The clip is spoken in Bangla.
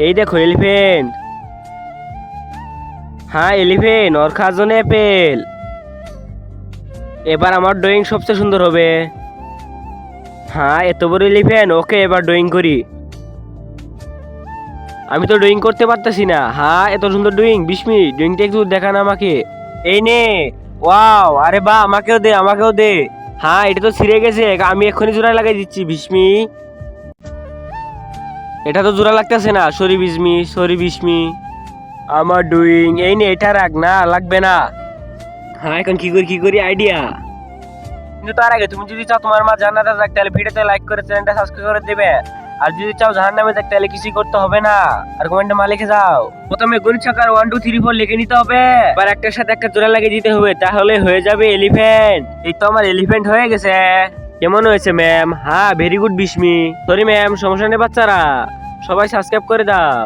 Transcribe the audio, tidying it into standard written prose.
এই দেখো এলিফেন্ট। হ্যাঁ এলিফেন্ট, ওর খাওয়ার জন্য অ্যাপেল। এবার আমার ড্রয়িং সবচেয়ে সুন্দর হবে। হ্যাঁ এত বড় এলিফেন্ট, ওকে এবার ড্রয়িং করি। আমি তো ড্রয়িং করতে পারতেছি না। হ্যাঁ এত সুন্দর ড্রয়িং, 20 মিনিট ড্রয়িংটা একটু দেখান আমাকে। এই নে। ওয়াও, আরে বাহ, আমাকেও দে আমাকেও দে। হ্যাঁ এটা তো ছিঁড়ে গেছে, আমি এক্ষুনি জোড়া লাগাই দিচ্ছি। বিস্মি, এটা তো জোড়া লাগতেছে না। Sorry Bismi, sorry Bismi. আমার ডুইং, এই নে এটা রাখ, না লাগবে না। হ্যাঁ এখন কি করি আইডিয়া। কিন্তু তার আগে তুমি যদি চাও তোমার মা জান্নাতে যাক, তাহলে ভিডিওতে লাইক করে চ্যানেলটা সাবস্ক্রাইব করে দেবে। আর যদি চাও জাহান্নামে যাক, তাহলে কিছুই করতে হবে না। আর কমেন্টে মা লিখে যাও। প্রথমে গণিত শাখার 1 2 3 4 লিখে নিতে হবে। এবার একটার সাথে একটা জোড়া লাগিয়ে দিতে হবে, তাহলে হয়ে যাবে এলিফ্যান্ট। এই তো আমার এলিফ্যান্ট হয়ে গেছে। কেমন হয়েছে ম্যাম? হ্যাঁ ভেরি গুড বিস্মি। সরি ম্যাম, সমস্যা নেই বাচ্চারা, সবাই সাবস্ক্রাইব করে দাও।